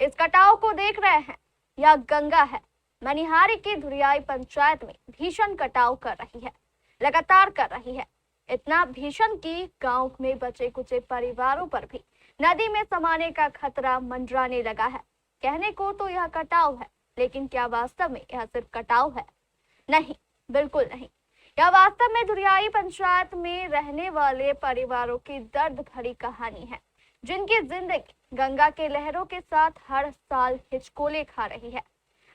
इस कटाव को देख रहे हैं या गंगा है। मनिहारी की धुरियाई पंचायत में भीषण कटाव कर रही है, लगातार कर रही है। इतना भीषण कि गांव में बचे कुचे परिवारों पर भी नदी में समाने का खतरा मंडराने लगा है। कहने को तो यह कटाव है, लेकिन क्या वास्तव में यह सिर्फ कटाव है? नहीं, बिल्कुल नहीं। यह वास्तव में धुरियाई पंचायत में रहने वाले परिवारों की दर्द भरी कहानी है, जिनकी जिंदगी गंगा के लहरों के साथ हर साल हिचकोले खा रही है।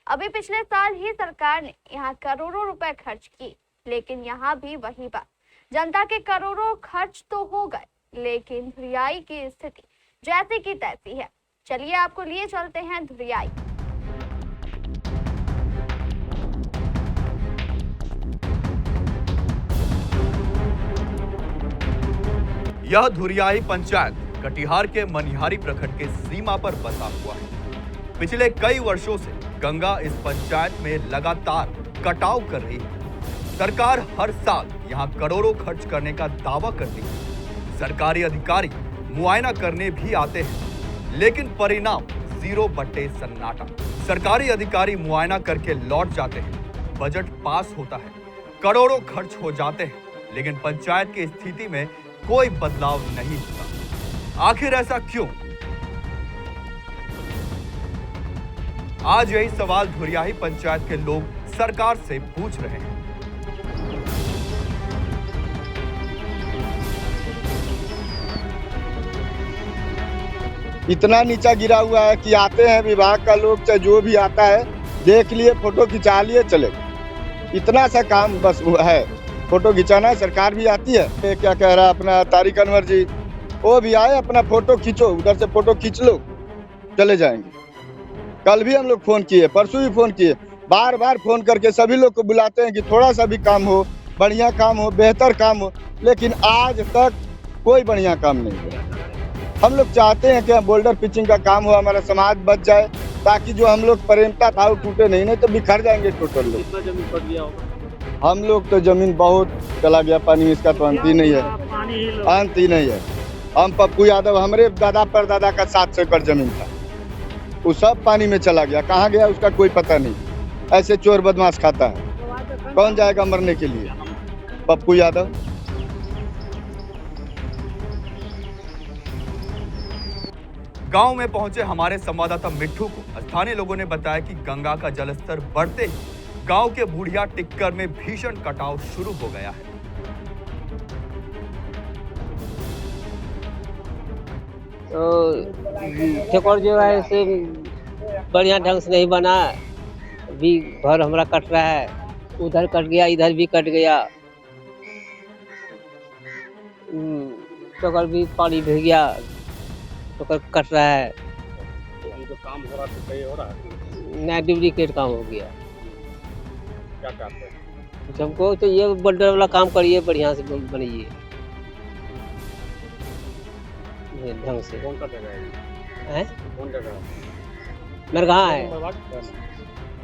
अभी पिछले साल ही सरकार ने यहाँ करोड़ों रुपए खर्च किए, लेकिन यहाँ भी वही बात, जनता के करोड़ों खर्च तो हो गए, लेकिन धुरियाई की स्थिति जैसी की तैसी है। चलिए आपको लिए चलते हैं धुरियाई। यह धुरियाई पंचायत कटिहार के मनिहारी प्रखंड के सीमा पर बसा हुआ है। पिछले कई वर्षों से गंगा इस पंचायत में लगातार कटाव कर रही है। सरकार हर साल यहां करोड़ों खर्च करने का दावा करती है। सरकारी अधिकारी मुआयना करने भी आते हैं, लेकिन परिणाम 0 बटे सन्नाटा। सरकारी अधिकारी मुआयना करके लौट जाते हैं, बजट पास होता है, करोड़ों खर्च हो जाते हैं, लेकिन पंचायत की स्थिति में कोई बदलाव नहीं होता। आखिर ऐसा क्यों? आज यही सवाल धुरियाई पंचायत के लोग सरकार से पूछ रहे हैं। इतना नीचा गिरा हुआ है कि आते हैं विभाग का लोग, चाहे जो भी आता है, देख लिए, फोटो खिंचा लिए, चले। इतना सा काम बस है, फोटो खिंचाना है। सरकार भी आती है, क्या कह रहा है अपना तारिक अनवर जी, वो भी आए, अपना फोटो खींचो, उधर से फोटो खींच लो, चले जाएंगे। कल भी हम लोग फोन किए, परसों भी फोन किए, बार बार फोन करके सभी लोग को बुलाते हैं कि थोड़ा सा भी काम हो, बढ़िया काम हो, बेहतर काम हो, लेकिन आज तक कोई बढ़िया काम नहीं हुआ। हम लोग चाहते हैं कि बोल्डर पिचिंग का काम हो, हमारा समाज बच जाए, ताकि जो हम लोग प्रेमता था वो टूटे नहीं तो बिखर जाएंगे टोटल लोग। कितना जमीन कट गया होगा? हम लोग तो जमीन बहुत चला गया पानी में, इसका तो अंत ही नहीं है, अंत ही नहीं है। हम पप्पू यादव, हमारे दादा परदादा का 700 एकड़ जमीन था, वो सब पानी में चला गया। कहाँ गया उसका कोई पता नहीं। ऐसे चोर बदमाश खाता है, कौन जाएगा मरने के लिए? पप्पू यादव। गांव में पहुंचे हमारे संवाददाता मिट्ठू को स्थानीय लोगों ने बताया कि गंगा का जलस्तर बढ़ते ही गांव के बुढ़िया टिक्कर में भीषण कटाव शुरू हो गया है। तो ठेकोर जो है से बढ़िया ढंग से नहीं बना, अभी घर हमारा कट रहा है, उधर कट गया, इधर भी कट गया, ठोकर भी पानी भर गया, ठोकर कट रहा है। ये जो काम हो रहा है तो हो रहा है नया डुप्लीकेट काम हो गया। क्या चाहते हैं? हमको तो ये बोल्डर वाला काम करिए, बढ़िया से बनिए ढंग से। कौन सा जगह है? कौन जगह है? मेरे कहाँ है, वार्ड?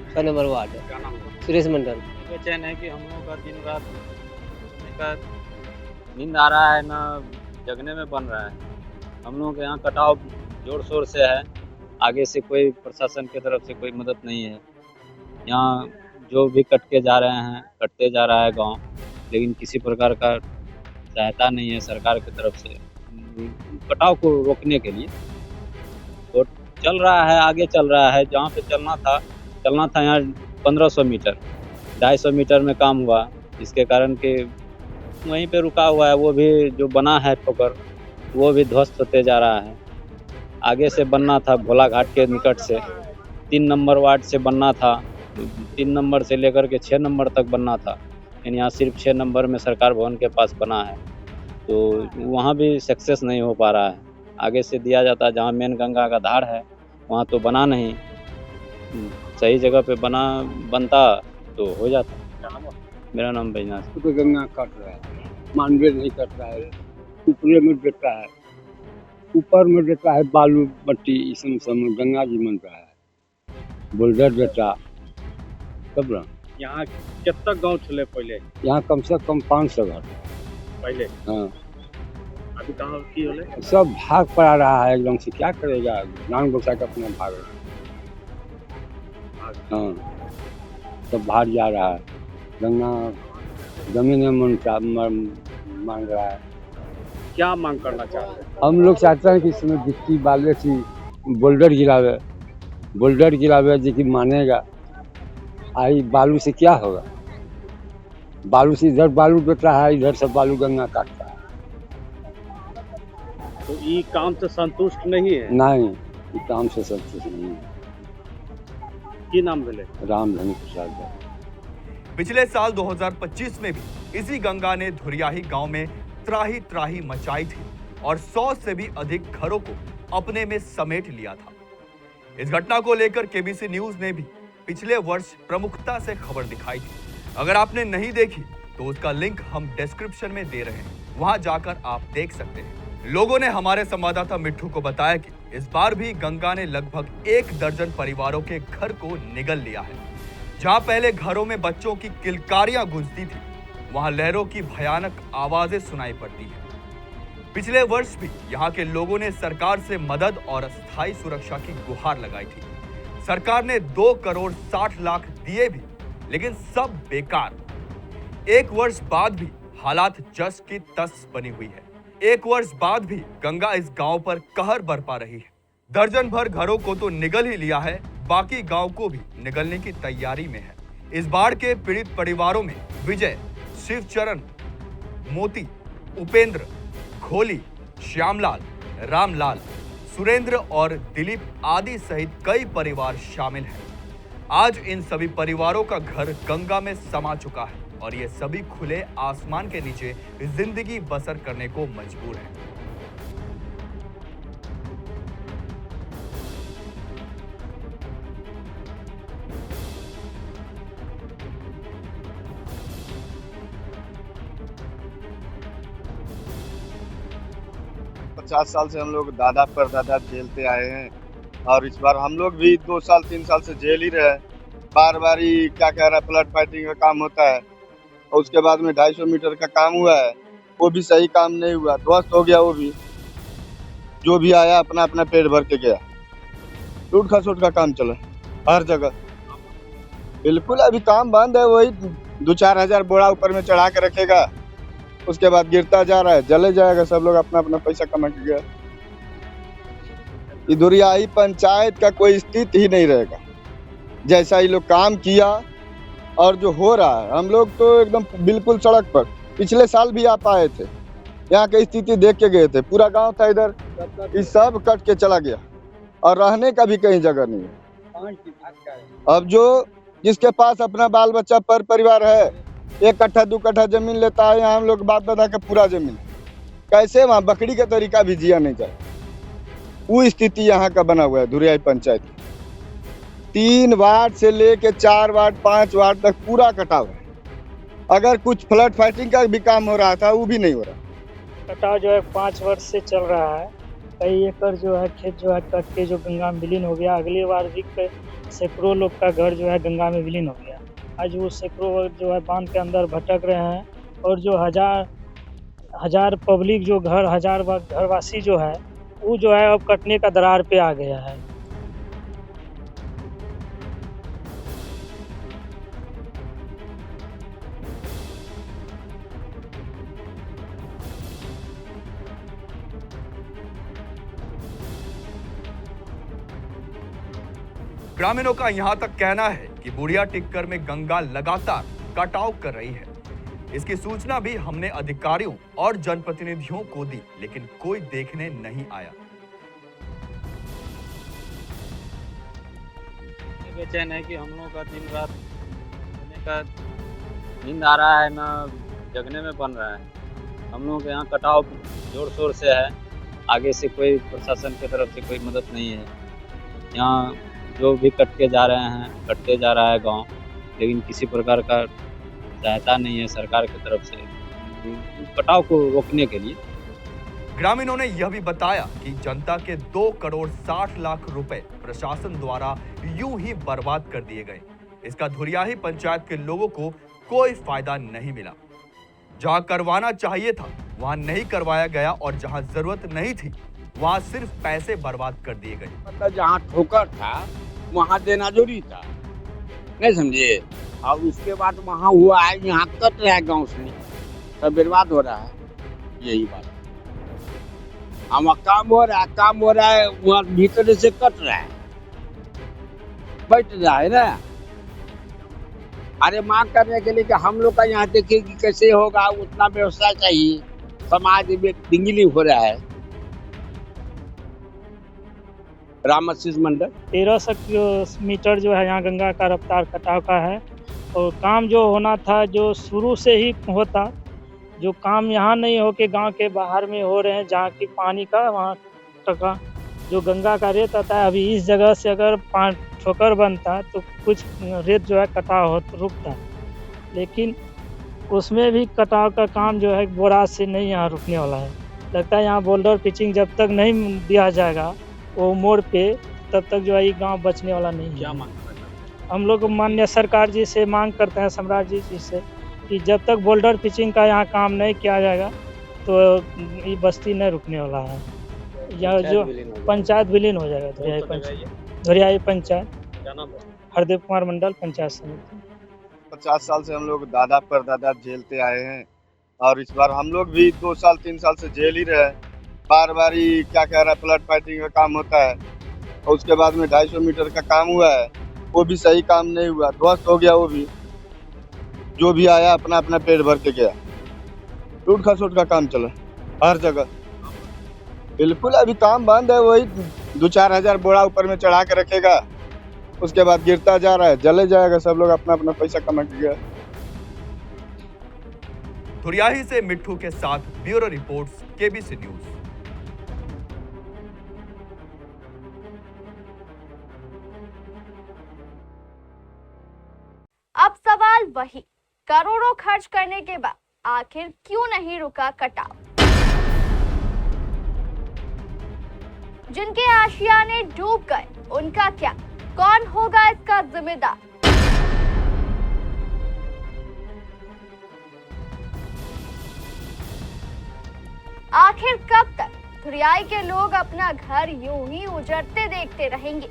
6 नंबर वार्ड, क्या नाम है? सुरेश मंडल। बेचैन है कि हम लोगों का दिन रात सोने का नींद आ रहा है, ना जगने में बन रहा है। हम लोगों के यहाँ कटाव जोर शोर से है, आगे से कोई प्रशासन की तरफ से कोई मदद नहीं है। यहाँ जो भी कट के जा रहे हैं, कटते जा रहा है गांव, लेकिन किसी प्रकार का सहायता नहीं है सरकार की तरफ से कटाव को रोकने के लिए। तो चल रहा है, आगे चल रहा है, जहाँ पे चलना था यहाँ 1500 मीटर, 250 मीटर में काम हुआ, जिसके कारण कि वहीं पे रुका हुआ है। वो भी जो बना है ठोकर, वो भी ध्वस्त होते जा रहा है। आगे से बनना था भोला घाट के निकट से, 3 नंबर वार्ड से बनना था, 3 नंबर से लेकर के 6 नंबर तक बनना था, लेकिन यहाँ सिर्फ 6 नंबर में सरकार भवन के पास बना है, तो वहाँ भी सक्सेस नहीं हो पा रहा है। आगे से दिया जाता, जहाँ मेन गंगा का धार है वहाँ तो बना नहीं, सही जगह पे बनता तो हो जाता। मेरा नाम बैजनाथ। तो गंगा कट रहा है, मानवे नहीं कट रहा है, ऊपरे में देता है, ऊपर में देता है बालू मट्टी, इस समय गंगा जी बन रहा है, बोल्डर देता तब ना। यहाँ कितना गांव चले पहले? यहाँ कम से कम 500 घर पहले। हाँ, अभी कहाँ की होले? सब भाग पड़ा रहा है एकदम से, क्या करेगा, जान बचा के अपना भाग रहा है। हाँ, सब बाहर जा रहा है। गंगा जमीन में मांग रहा है। क्या मांग करना चाहते हैं? हम लोग चाहते हैं कि इसमें गिट्टी बालू थी, बोल्डर गिरावे जो कि मानेगा। आई बालू से क्या होगा? बालू से इधर बालू बेच रहा है, इधर से बालू गंगा काटता है। तो ये काम से संतुष्ट नहीं है? नहीं, ये काम से संतुष्ट नहीं है। की नाम भेले? रामधनी प्रसाद। पिछले साल 2025 में भी इसी गंगा ने धुरियाही गांव में त्राही त्राही मचाई थी और 100 से भी अधिक घरों को अपने में समेट लिया था। इस घटना को लेकर केबीसी न्यूज ने भी पिछले वर्ष प्रमुखता से खबर दिखाई थी। अगर आपने नहीं देखी तो उसका लिंक हम डिस्क्रिप्शन में दे रहे हैं, वहां जाकर आप देख सकते हैं। लोगों ने हमारे संवाददाता मिट्ठू को बताया कि इस बार भी गंगा ने लगभग 1 दर्जन परिवारों के घर को निगल लिया है। जहां पहले घरों में बच्चों की किलकारियां गूंजती थी, वहां लहरों की भयानक आवाजें सुनाई पड़ती है। पिछले वर्ष भी यहां के लोगों ने सरकार से मदद और अस्थायी सुरक्षा की गुहार लगाई थी। सरकार ने 2 करोड़ 60 लाख दिए भी, लेकिन सब बेकार। 1 वर्ष बाद भी हालात जस की तस बनी हुई है। 1 वर्ष बाद भी गंगा इस गांव पर कहर बरपा रही है। दर्जन भर घरों को तो निगल ही लिया है, बाकी गांव को भी निगलने की तैयारी में है। इस बाढ़ के पीड़ित परिवारों में विजय, शिवचरण, मोती, उपेंद्र, खोली, श्यामलाल, रामलाल, सुरेंद्र और दिलीप आदि सहित कई परिवार शामिल हैं। आज इन सभी परिवारों का घर गंगा में समा चुका है और ये सभी खुले आसमान के नीचे जिंदगी बसर करने को मजबूर हैं। पचास साल से हम लोग दादा परदादा झेलते आए हैं और इस बार हम लोग भी 2 साल 3 साल से झेल ही रहे हैं। बार बार ही क्या कह रहा है, फ्लड फाइटिंग का काम होता है और उसके बाद में 250 मीटर का काम हुआ है, वो भी सही काम नहीं हुआ, ध्वस्त हो गया। वो भी जो भी आया अपना अपना पेट भर के गया। टूट खसोट का काम चला हर जगह। बिल्कुल अभी काम बंद है, वही 2-4 हजार बोरा ऊपर में चढ़ा के रखेगा, उसके बाद गिरता जा रहा है, जले जाएगा। सब लोग अपना अपना पैसा कमा के गया। धुरियाही पंचायत का कोई स्थिति ही नहीं रहेगा जैसा ये लोग काम किया और जो हो रहा है। हम लोग तो एकदम बिल्कुल सड़क पर, पिछले साल भी आप आए थे, यहाँ की स्थिति देख के गए थे। पूरा गांव था इधर, ये सब कट के चला गया और रहने का भी कहीं जगह नहीं है। अब जो जिसके पास अपना बाल बच्चा पर परिवार है, 1 कट्ठा 2 कट्ठा जमीन लेता है, यहाँ हम लोग बाप दादा का पूरा जमीन, कैसे वहाँ बकरी का तरीका भी जिया नहीं जाए। वो स्थिति यहाँ का बना हुआ है धुरियाही पंचायत। 3 वार्ड से लेके 4 वार्ड 5 वार्ड तक पूरा कटा हुआ है। अगर कुछ फ्लड फाइटिंग का भी काम हो रहा था, वो भी नहीं हो रहा। कटाव जो है 5 वर्ष से चल रहा है। कई एकड़ जो है खेत जो है कट के जो गंगा में विलीन हो गया। अगली बार भी सैकड़ों लोग का घर जो है गंगा में विलीन हो गया। आज वो सैकड़ों जो है बांध के अंदर भटक रहे हैं और जो हजार पब्लिक जो हजार घरवासी जो है वो जो है अब कटने का दरार पे आ गया है। ग्रामीणों का यहां तक कहना है कि बुढ़िया टिक्कर में गंगा लगातार कटाव कर रही है। इसकी सूचना भी हमने अधिकारियों और जनप्रतिनिधियों को दी, लेकिन कोई देखने नहीं आया। बेचैन है कि हम लोगों का दिन रात सोने का नींद आ रहा है, ना जगने में बन रहा है। हम लोगों के यहाँ कटाव जोर शोर से है, आगे से कोई प्रशासन की तरफ से कोई मदद नहीं है। यहाँ जो भी कटते जा रहा है गांव, लेकिन किसी प्रकार का सहायता नहीं है सरकार की तरफ से कटाव को रोकने के लिए। ग्रामीणों ने यह भी बताया कि जनता के 2 करोड़ 60 लाख रुपए प्रशासन द्वारा यूं ही बर्बाद कर दिए गए। इसका धुरियाही पंचायत के लोगों को कोई फायदा नहीं मिला। जहां करवाना चाहिए था वहां नहीं करवाया गया और जहां जरूरत नहीं थी वहां सिर्फ पैसे बर्बाद कर दिए गए। मतलब जहाँ ठोकर था वहाँ देना जरूरी था, नहीं समझे। और उसके बाद वहाँ हुआ है, यहाँ कट रहा है गाँव से, सब बर्बाद हो रहा है, यही बात। हम काम हो रहा है वहाँ भीतर से कट रहा है, बैठ रहा है ना। अरे मांग करने के लिए कि हम लोग का यहाँ देखिए कि कैसे होगा, उतना व्यवस्था चाहिए। समाज में डिंगली हो रहा है। राम आशीष मंडल 1300 मीटर जो है यहाँ गंगा का रफ्तार कटाव का है, और काम जो होना था जो शुरू से ही होता, जो काम यहाँ नहीं हो के गांव के बाहर में हो रहे हैं, जहाँ की पानी का वहाँ टका जो गंगा का रेत आता है। अभी इस जगह से अगर ठोकर बनता तो कुछ रेत जो है कटाव रुकता, लेकिन उसमें भी कटाव का काम जो है बोराज से नहीं यहाँ रुकने वाला है। लगता है यहाँ बोल्डर पिचिंग जब तक नहीं दिया जाएगा वो मोड़ पे, तब तक जो है ये गांव बचने वाला नहीं है। क्या मांग करना है? हम लोग माननीय सरकार जी से मांग करते हैं, सम्राट जी से, कि जब तक बोल्डर पिचिंग का यहाँ काम नहीं किया जाएगा तो ये बस्ती नहीं रुकने वाला है। यह जो पंचायत विलीन हो जाएगा, धुरियाई पंचायत। क्या नाम है? हरदेव कुमार मंडल, पंचायत समिति। 50 साल से हम लोग दादा परदादा झेलते आए हैं, और इस बार हम लोग भी 2 साल 3 साल से झेल ही रहे हैं। बार बार ही क्या कह रहा है, फ्लड फाइटिंग का काम होता है, और उसके बाद में 250 मीटर का काम हुआ है, वो भी सही काम नहीं हुआ, ध्वस्त हो गया। वो भी जो भी आया अपना अपना पेट भर के गया। टूट खसोट का काम चला हर जगह। बिल्कुल अभी काम बंद है, वही 2-4 हजार बोरा ऊपर में चढ़ा के रखेगा, उसके बाद गिरता जा रहा है, जले जाएगा। सब लोग अपना अपना पैसा कमा के गया। धुरियाही से मिट्ठू के साथ ब्यूरो रिपोर्ट्स, केबीसी न्यूज। अब सवाल वही, करोड़ों खर्च करने के बाद आखिर क्यों नहीं रुका कटाव? जिनके आशियाने डूब गए उनका क्या? कौन होगा इसका जिम्मेदार? आखिर कब तक धुरियाई के लोग अपना घर यूं ही उजड़ते देखते रहेंगे?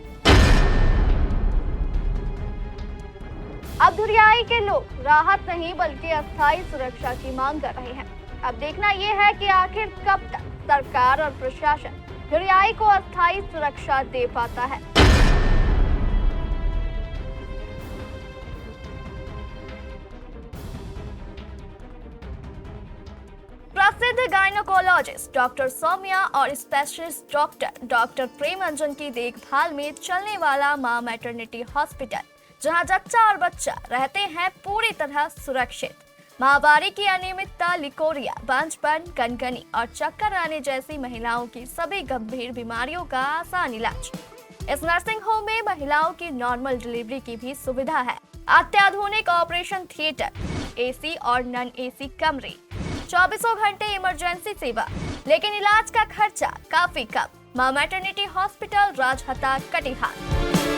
अब धुरियाई के लोग राहत नहीं बल्कि अस्थायी सुरक्षा की मांग कर रहे हैं। अब देखना यह है कि आखिर कब तक सरकार और प्रशासन धुरियाई को अस्थायी सुरक्षा दे पाता है। प्रसिद्ध गायनोकोलॉजिस्ट डॉक्टर सौम्या और स्पेशलिस्ट डॉक्टर प्रेम अंजन की देखभाल में चलने वाला मां मैटरनिटी हॉस्पिटल, जहां जच्चा और बच्चा रहते हैं पूरी तरह सुरक्षित। माहवारी की अनियमितता, लिकोरिया, बांझपन, कनकनी और चक्कर आने जैसी महिलाओं की सभी गंभीर बीमारियों का आसान इलाज। इस नर्सिंग होम में महिलाओं की नॉर्मल डिलीवरी की भी सुविधा है। अत्याधुनिक ऑपरेशन थिएटर, एसी और नॉन एसी कमरे, 24 घंटे इमरजेंसी सेवा, लेकिन इलाज का खर्चा काफी कम। मां मैटरनिटी हॉस्पिटल, राजहता, कटिहार।